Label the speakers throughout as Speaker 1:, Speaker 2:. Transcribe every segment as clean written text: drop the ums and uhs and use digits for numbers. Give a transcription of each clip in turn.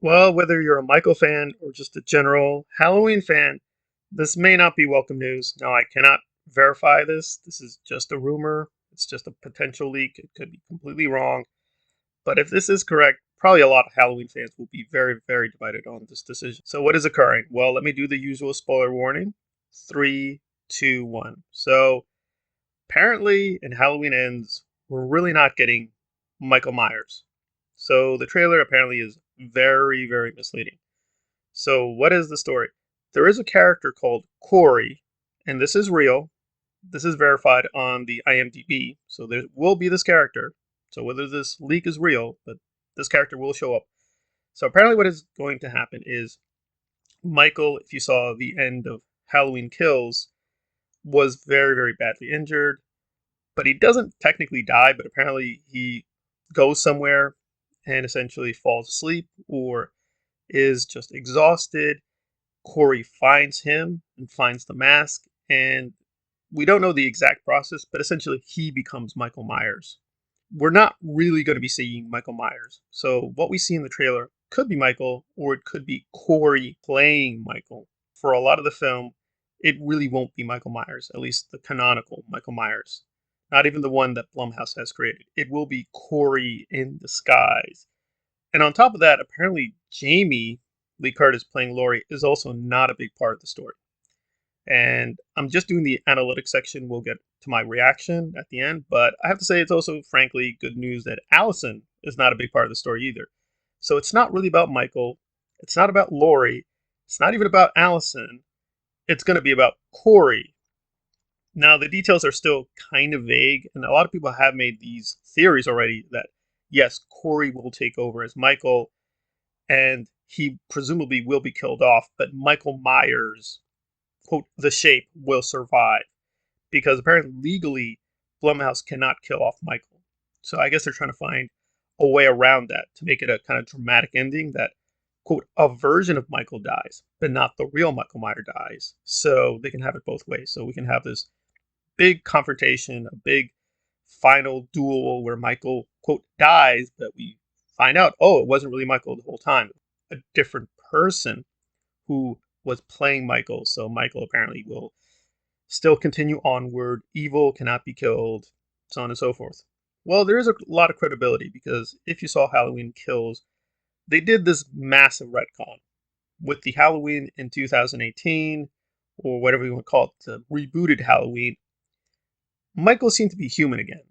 Speaker 1: Well, whether you're a Michael fan or just a general Halloween fan, this may not be welcome news. Now, I cannot verify this. This is just a rumor. It's just a potential leak. It could be completely wrong. But if this is correct, probably a lot of Halloween fans will be very, very divided on this decision. So, what is occurring? Well, let me do the usual spoiler warning. Three, two, one. So, apparently, in Halloween Ends, we're really not getting Michael Myers. So, the trailer apparently is very, very misleading. So, what is the story? There is a character called Corey, and this is real. This is verified on the IMDb. So, there will be this character. So, whether this leak is real, but this character will show up. So, apparently, what is going to happen is Michael, if you saw the end of Halloween Kills, was very, very badly injured. But he doesn't technically die, but apparently he goes somewhere and essentially falls asleep or is just exhausted. Corey finds him and finds the mask, and we don't know the exact process, but essentially he becomes Michael Myers. We're not really going to be seeing Michael Myers. So what we see in the trailer could be Michael, or it could be Corey playing Michael. For a lot of the film, it really won't be Michael Myers, at least the canonical Michael Myers. Not even the one that Blumhouse has created. It will be Corey in disguise. And on top of that, apparently Jamie Lee Curtis playing Laurie is also not a big part of the story. And I'm just doing the analytics section. We'll get to my reaction at the end. But I have to say, it's also, frankly, good news that Allison is not a big part of the story either. So it's not really about Michael. It's not about Laurie. It's not even about Allison. It's going to be about Corey. Now, the details are still kind of vague. And a lot of people have made these theories already that, yes, Corey will take over as Michael. And he presumably will be killed off. But Michael Myers, quote, the shape will survive because apparently legally Blumhouse cannot kill off Michael. So I guess they're trying to find a way around that to make it a kind of dramatic ending that, quote, a version of Michael dies, but not the real Michael Myers dies. So they can have it both ways. So we can have this big confrontation, a big final duel where Michael, quote, dies, but we find out, oh, it wasn't really Michael the whole time. A different person who was playing Michael. So Michael apparently will still continue onward. Evil cannot be killed, so on and so forth. Well, there is a lot of credibility because if you saw Halloween Kills, they did this massive retcon with the Halloween in 2018, or whatever you want to call it, the rebooted Halloween. Michael seemed to be human again.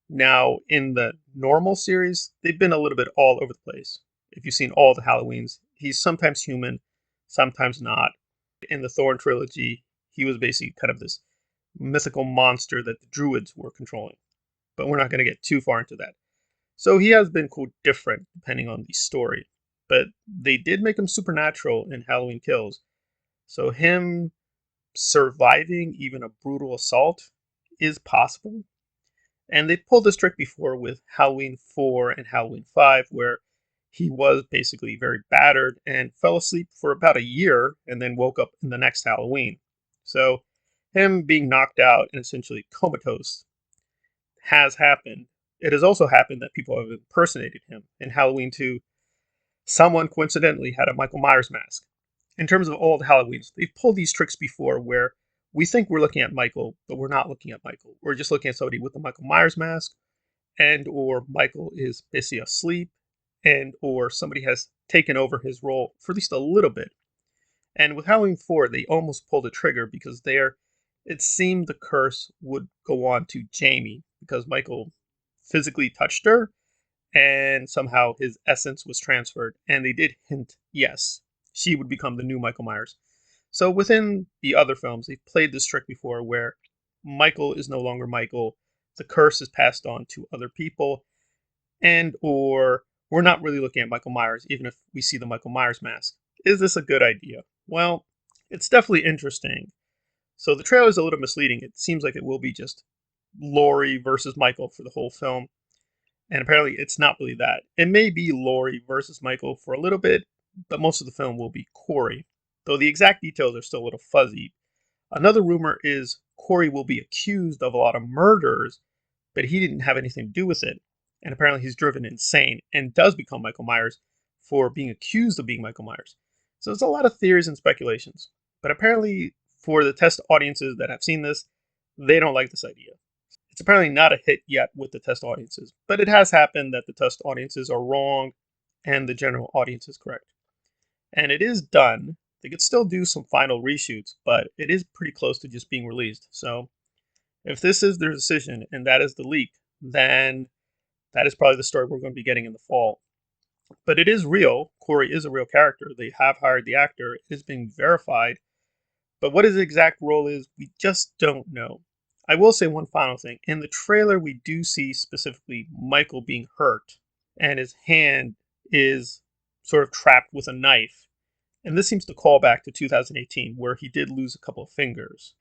Speaker 1: Now, in the normal series, they've been a little bit all over the place. If you've seen all the Halloweens, he's sometimes human, sometimes not. In the Thorn trilogy, he was basically kind of this mythical monster that the druids were controlling. But we're not going to get too far into that. So he has been, quote, different depending on the story. But they did make him supernatural in Halloween Kills. So him surviving even a brutal assault is possible. And they pulled this trick before with Halloween 4 and Halloween 5, where he was basically very battered and fell asleep for about a year and then woke up in the next Halloween. So, him being knocked out and essentially comatose has happened. It has also happened that people have impersonated him. In Halloween 2, someone coincidentally had a Michael Myers mask. In terms of old Halloweens, they've pulled these tricks before where we think we're looking at Michael, but we're not looking at Michael. We're just looking at somebody with the Michael Myers mask, and or Michael is basically asleep, and or somebody has taken over his role for at least a little bit. And with Halloween 4, they almost pulled a trigger because there it seemed the curse would go on to Jamie because Michael physically touched her and somehow his essence was transferred. And they did hint, yes, she would become the new Michael Myers. So within the other films, they've played this trick before where Michael is no longer Michael, the curse is passed on to other people, and or we're not really looking at Michael Myers, even if we see the Michael Myers mask. Is this a good idea? Well, it's definitely interesting. So the trailer is a little misleading. It seems like it will be just Laurie versus Michael for the whole film. And apparently it's not really that. It may be Laurie versus Michael for a little bit, but most of the film will be Corey. Though the exact details are still a little fuzzy. Another rumor is Corey will be accused of a lot of murders, but he didn't have anything to do with it. And apparently he's driven insane and does become Michael Myers for being accused of being Michael Myers. So there's a lot of theories and speculations. But apparently, for the test audiences that have seen this, they don't like this idea. It's apparently not a hit yet with the test audiences, but it has happened that the test audiences are wrong and the general audience is correct. And it is done. They could still do some final reshoots, but it is pretty close to just being released. So if this is their decision and that is the leak, then that is probably the story we're going to be getting in the fall. But it is real. Corey is a real character. They have hired the actor. It is being verified. But what his exact role is, we just don't know. I will say one final thing. In the trailer, we do see specifically Michael being hurt, and his hand is sort of trapped with a knife. And this seems to call back to 2018, where he did lose a couple of fingers.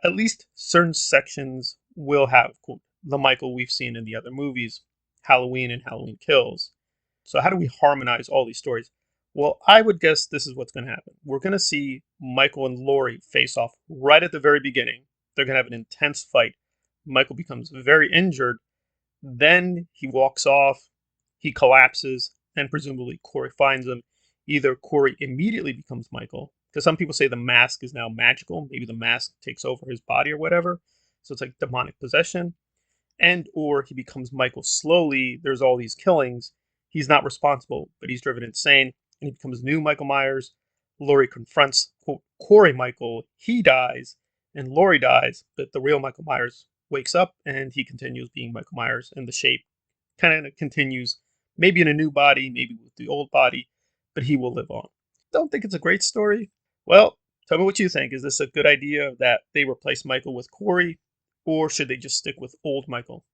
Speaker 1: At least certain sections will have quote, the Michael we've seen in the other movies, Halloween and Halloween Kills. So, how do we harmonize all these stories? Well, I would guess this is what's going to happen. We're going to see Michael and Laurie face off right at the very beginning. They're going to have an intense fight. Michael becomes very injured. Then he walks off, he collapses, and presumably Corey finds him. Either Corey immediately becomes Michael, because some people say the mask is now magical. Maybe the mask takes over his body or whatever. So it's like demonic possession. And or he becomes Michael slowly. There's all these killings. He's not responsible, but he's driven insane, and he becomes new Michael Myers. Laurie confronts quote, Corey Michael. He dies, and Laurie dies, but the real Michael Myers wakes up and he continues being Michael Myers, and the shape kind of continues, maybe in a new body, maybe with the old body, but he will live on. Don't think it's a great story. Well, tell me what you think. Is this a good idea that they replace Michael with Corey, or should they just stick with old Michael?